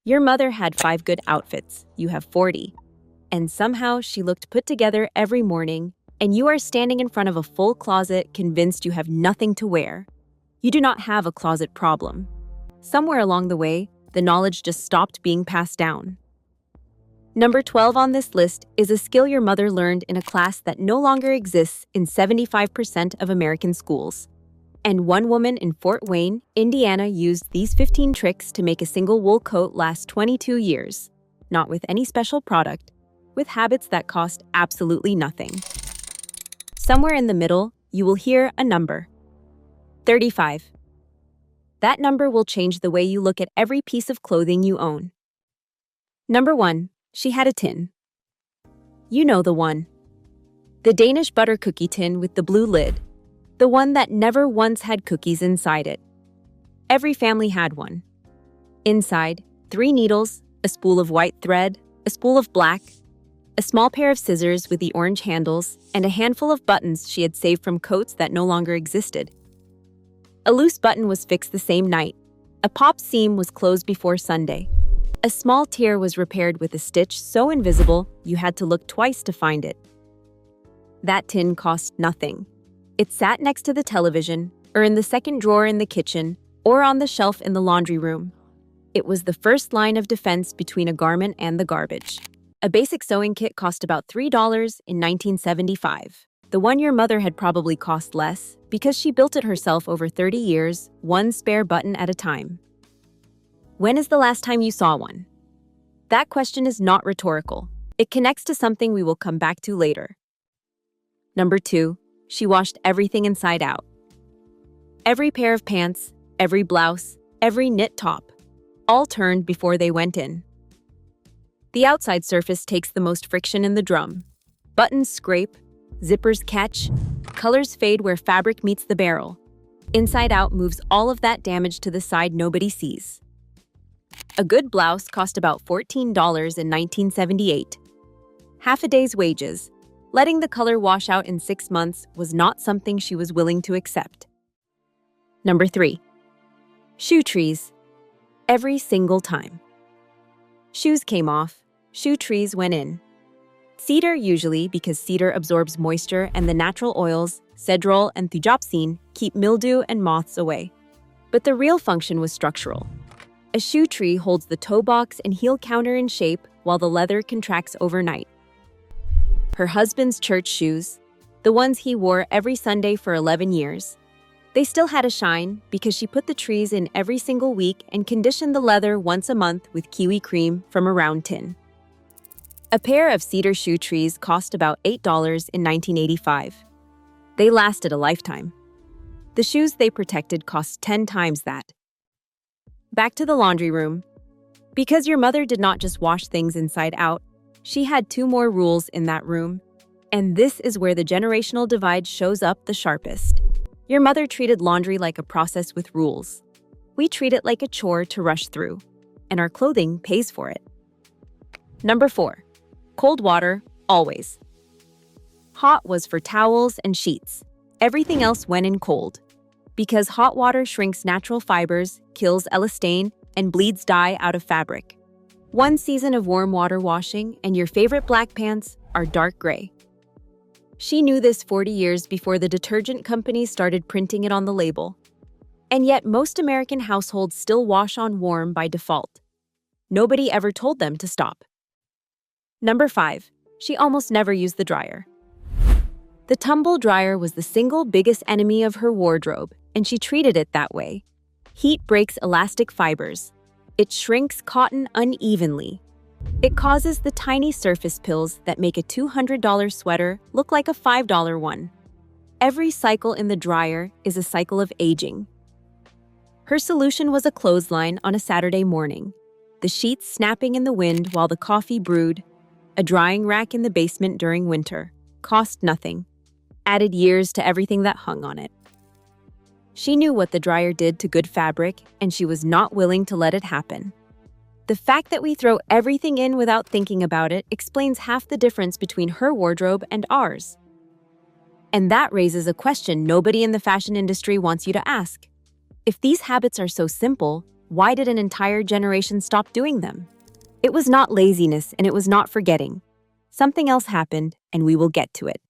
Your mother had 5 good outfits, you have 40. And somehow she looked put together every morning, and you are standing in front of a full closet convinced you have nothing to wear. You do not have a closet problem. Somewhere along the way, the knowledge just stopped being passed down. Number 12 on this list is a skill your mother learned in a class that no longer exists in 75% of American schools. And one woman in Fort Wayne, Indiana used these 15 tricks to make a single wool coat last 22 years, not with any special product, with habits that cost absolutely nothing. Somewhere in the middle, you will hear a number. 35. That number will change the way you look at every piece of clothing you own. Number 1. She had a tin. You know the one. The Danish butter cookie tin with the blue lid. The one that never once had cookies inside it. Every family had one. Inside, 3 needles, a spool of white thread, a spool of black, a small pair of scissors with the orange handles, and a handful of buttons she had saved from coats that no longer existed. A loose button was fixed the same night. A popped seam was closed before Sunday. A small tear was repaired with a stitch so invisible you had to look twice to find it. That tin cost nothing. It sat next to the television, or in the second drawer in the kitchen, or on the shelf in the laundry room. It was the first line of defense between a garment and the garbage. A basic sewing kit cost about $3 in 1975. The one your mother had probably cost less, because she built it herself over 30 years, one spare button at a time. When is the last time you saw one? That question is not rhetorical. It connects to something we will come back to later. Number 2. She washed everything inside out. Every pair of pants, every blouse, every knit top, all turned before they went in. The outside surface takes the most friction in the drum. Buttons scrape, zippers catch, colors fade where fabric meets the barrel. Inside out moves all of that damage to the side nobody sees. A good blouse cost about $14 in 1978. Half a day's wages. Letting the color wash out in 6 months was not something she was willing to accept. Number 3. Shoe trees. Every single time. Shoes came off, shoe trees went in. Cedar usually because cedar absorbs moisture and the natural oils, cedrol and thujopsine, keep mildew and moths away. But the real function was structural. A shoe tree holds the toe box and heel counter in shape while the leather contracts overnight. Her husband's church shoes, the ones he wore every Sunday for 11 years, they still had a shine because she put the trees in every single week and conditioned the leather once a month with kiwi cream from a round tin. A pair of cedar shoe trees cost about $8 in 1985. They lasted a lifetime. The shoes they protected cost 10 times that. Back to the laundry room. Because your mother did not just wash things inside out, she had 2 more rules in that room. And this is where the generational divide shows up the sharpest. Your mother treated laundry like a process with rules. We treat it like a chore to rush through, and our clothing pays for it. Number 4. Cold water, always. Hot was for towels and sheets. Everything else went in cold. Because hot water shrinks natural fibers, kills elastane, and bleeds dye out of fabric. 1 season of warm water washing and your favorite black pants are dark gray. She knew this 40 years before the detergent companies started printing it on the label. And yet most American households still wash on warm by default. Nobody ever told them to stop. Number 5. She almost never used the dryer. The tumble dryer was the single biggest enemy of her wardrobe, and she treated it that way. Heat breaks elastic fibers. It shrinks cotton unevenly. It causes the tiny surface pills that make a $200 sweater look like a $5 one. Every cycle in the dryer is a cycle of aging. Her solution was a clothesline on a Saturday morning, the sheets snapping in the wind while the coffee brewed, a drying rack in the basement during winter, cost nothing, added years to everything that hung on it. She knew what the dryer did to good fabric, and she was not willing to let it happen. The fact that we throw everything in without thinking about it explains half the difference between her wardrobe and ours. And that raises a question nobody in the fashion industry wants you to ask. If these habits are so simple, Why did an entire generation stop doing them? It was not laziness and it was not forgetting. Something else happened, and we will get to it.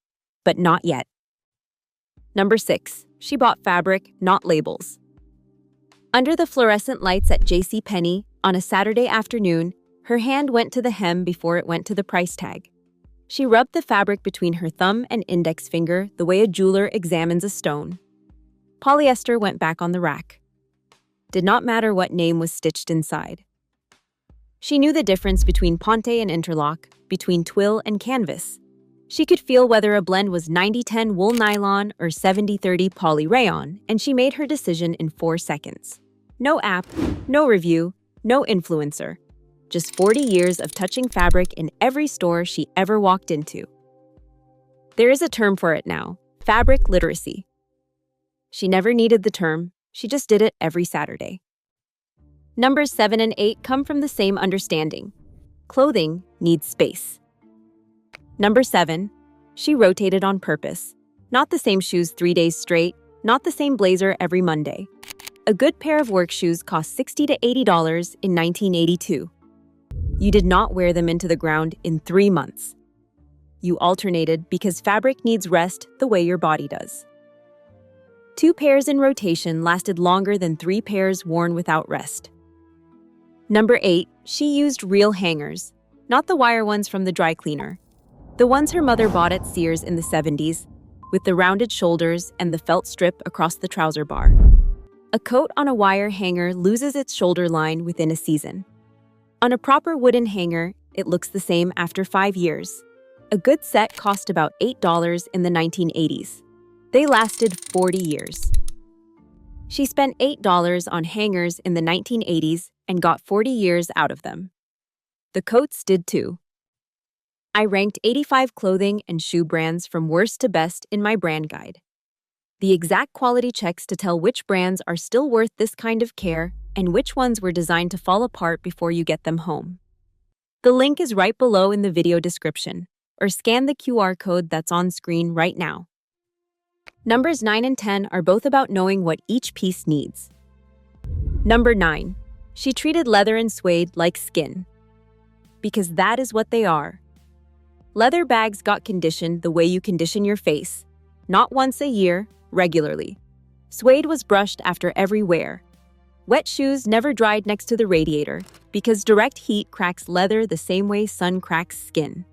But not yet. Number 6. She bought fabric, not labels. Under the fluorescent lights at JCPenney, on a Saturday afternoon, her hand went to the hem before it went to the price tag. She rubbed the fabric between her thumb and index finger the way a jeweler examines a stone. Polyester went back on the rack. Did not matter what name was stitched inside. She knew the difference between ponte and interlock, between twill and canvas. She could feel whether a blend was 90-10 wool nylon or 70-30 poly rayon, and she made her decision in 4 seconds. No app, no review, no influencer. Just 40 years of touching fabric in every store she ever walked into. There is a term for it now: fabric literacy. She never needed the term, she just did it every Saturday. Numbers 7 and 8 come from the same understanding. Clothing needs space. Number 7, she rotated on purpose. Not the same shoes 3 days straight, not the same blazer every Monday. A good pair of work shoes cost $60 to $80 in 1982. You did not wear them into the ground in 3 months. You alternated because fabric needs rest the way your body does. 2 pairs in rotation lasted longer than 3 pairs worn without rest. Number 8, she used real hangers, not the wire ones from the dry cleaner. The ones her mother bought at Sears in the 70s, with the rounded shoulders and the felt strip across the trouser bar. A coat on a wire hanger loses its shoulder line within a season. On a proper wooden hanger, it looks the same after 5 years. A good set cost about $8 in the 1980s. They lasted 40 years. She spent $8 on hangers in the 1980s and got 40 years out of them. The coats did too. I ranked 85 clothing and shoe brands from worst to best in my brand guide. The exact quality checks to tell which brands are still worth this kind of care and which ones were designed to fall apart before you get them home. The link is right below in the video description, or scan the QR code that's on screen right now. Numbers 9 and 10 are both about knowing what each piece needs. Number 9. She treated leather and suede like skin. Because that is what they are. Leather bags got conditioned the way you condition your face, not once a year, regularly. Suede was brushed after every wear. Wet shoes never dried next to the radiator because direct heat cracks leather the same way sun cracks skin.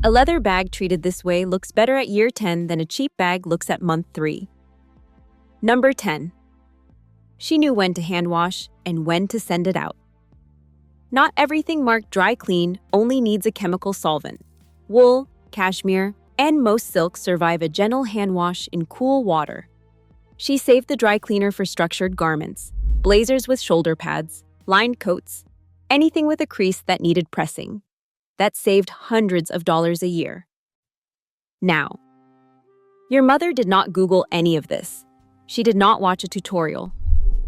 A leather bag treated this way looks better at year 10 than a cheap bag looks at month 3. Number 10. She knew when to hand wash and when to send it out. Not everything marked dry clean only needs a chemical solvent. Wool, cashmere, and most silks survive a gentle hand wash in cool water. She saved the dry cleaner for structured garments, blazers with shoulder pads, lined coats, anything with a crease that needed pressing. That saved hundreds of dollars a year. Now, your mother did not Google any of this. She did not watch a tutorial.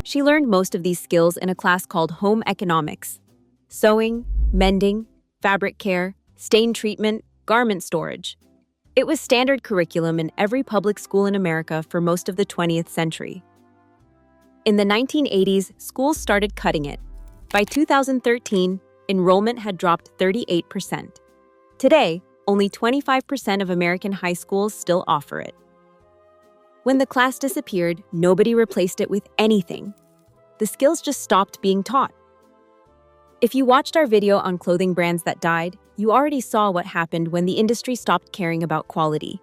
She learned most of these skills in a class called Home Economics. Sewing, mending, fabric care, stain treatment, garment storage. It was standard curriculum in every public school in America for most of the 20th century. In the 1980s, schools started cutting it. By 2013, enrollment had dropped 38%. Today, only 25% of American high schools still offer it. When the class disappeared, nobody replaced it with anything. The skills just stopped being taught. If you watched our video on clothing brands that died, you already saw what happened when the industry stopped caring about quality.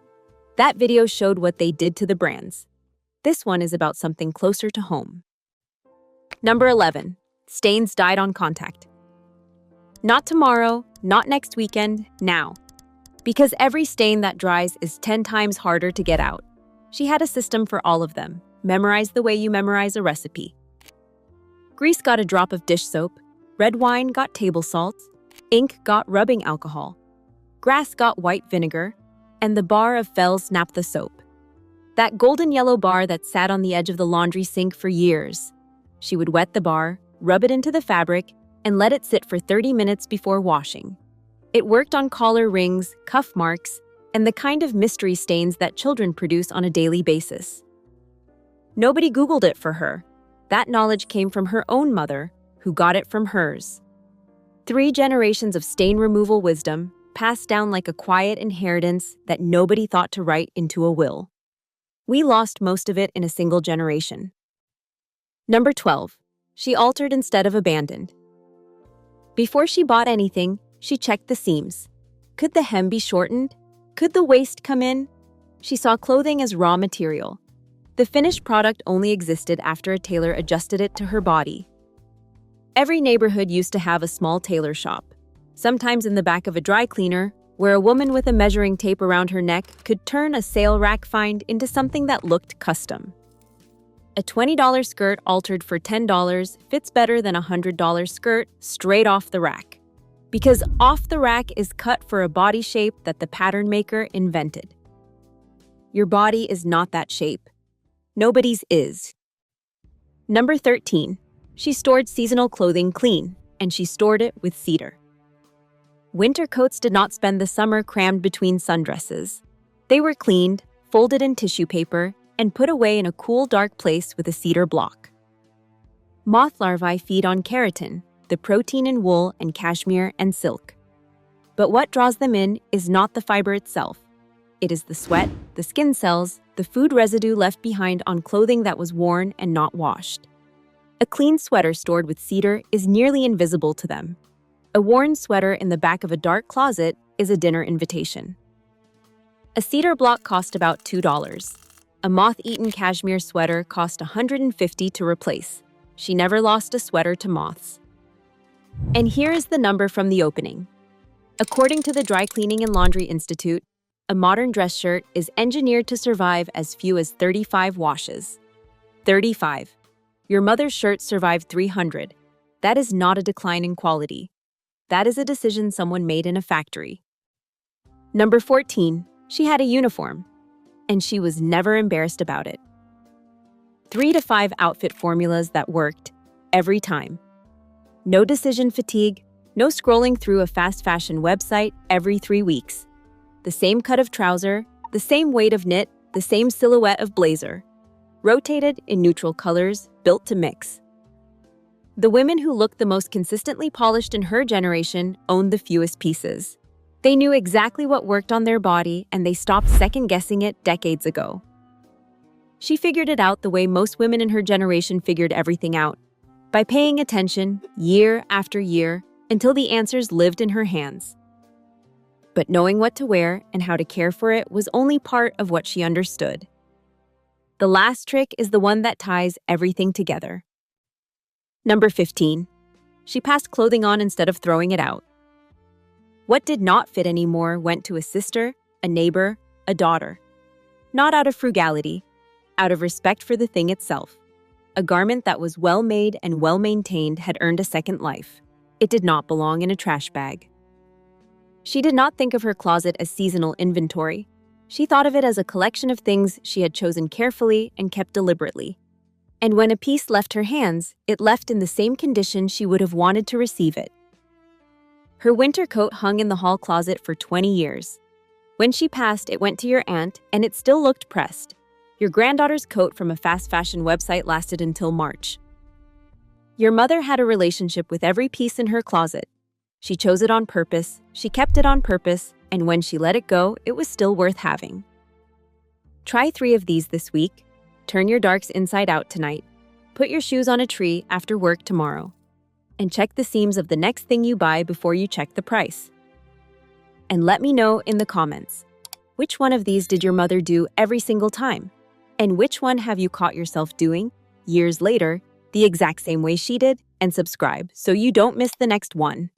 That video showed what they did to the brands. This one is about something closer to home. Number 11. Stains died on contact. Not tomorrow, not next weekend, now. Because every stain that dries is 10 times harder to get out. She had a system for all of them. Memorize the way you memorize a recipe. Grease got a drop of dish soap. Red wine got table salt, ink got rubbing alcohol, grass got white vinegar, and the bar of Fell snapped the soap. That golden yellow bar that sat on the edge of the laundry sink for years. She would wet the bar, rub it into the fabric, and let it sit for 30 minutes before washing. It worked on collar rings, cuff marks, and the kind of mystery stains that children produce on a daily basis. Nobody Googled it for her. That knowledge came from her own mother, who got it from hers. 3 generations of stain removal wisdom, passed down like a quiet inheritance that nobody thought to write into a will. We lost most of it in a single generation. Number 12. She altered instead of abandoned. Before she bought anything, she checked the seams. Could the hem be shortened? Could the waist come in? She saw clothing as raw material. The finished product only existed after a tailor adjusted it to her body. Every neighborhood used to have a small tailor shop, sometimes in the back of a dry cleaner, where a woman with a measuring tape around her neck could turn a sale rack find into something that looked custom. A $20 skirt altered for $10 fits better than a $100 skirt straight off the rack. Because off the rack is cut for a body shape that the pattern maker invented. Your body is not that shape. Nobody's is. Number 13. She stored seasonal clothing clean, and she stored it with cedar. Winter coats did not spend the summer crammed between sundresses. They were cleaned, folded in tissue paper, and put away in a cool, dark place with a cedar block. Moth larvae feed on keratin, the protein in wool and cashmere and silk. But what draws them in is not the fiber itself. It is the sweat, the skin cells, the food residue left behind on clothing that was worn and not washed. A clean sweater stored with cedar is nearly invisible to them. A worn sweater in the back of a dark closet is a dinner invitation. A cedar block cost about $2. A moth-eaten cashmere sweater cost $150 to replace. She never lost a sweater to moths. And here is the number from the opening. According to the Dry Cleaning and Laundry Institute, a modern dress shirt is engineered to survive as few as 35 washes. 35. Your mother's shirt survived 300. That is not a decline in quality. That is a decision someone made in a factory. Number 14. She had a uniform, and she was never embarrassed about it. 3 to 5 outfit formulas that worked every time. No decision fatigue, no scrolling through a fast fashion website every 3 weeks. The same cut of trouser, the same weight of knit, the same silhouette of blazer. Rotated in neutral colors, built to mix. The women who looked the most consistently polished in her generation owned the fewest pieces. They knew exactly what worked on their body, and they stopped second-guessing it decades ago. She figured it out the way most women in her generation figured everything out, by paying attention year after year until the answers lived in her hands. But knowing what to wear and how to care for it was only part of what she understood. The last trick is the one that ties everything together. Number 15. She passed clothing on instead of throwing it out. What did not fit anymore went to a sister, a neighbor, a daughter. Not out of frugality, out of respect for the thing itself. A garment that was well-made and well-maintained had earned a second life. It did not belong in a trash bag. She did not think of her closet as seasonal inventory. She thought of it as a collection of things she had chosen carefully and kept deliberately. And when a piece left her hands, it left in the same condition she would have wanted to receive it. Her winter coat hung in the hall closet for 20 years. When she passed, it went to your aunt, and it still looked pressed. Your granddaughter's coat from a fast fashion website lasted until March. Your mother had a relationship with every piece in her closet. She chose it on purpose, she kept it on purpose, and when she let it go, it was still worth having. Try 3 of these this week. Turn your darks inside out tonight. Put your shoes on a tree after work tomorrow. And check the seams of the next thing you buy before you check the price. And let me know in the comments, which one of these did your mother do every single time? And which one have you caught yourself doing, years later, the exact same way she did? And subscribe so you don't miss the next one.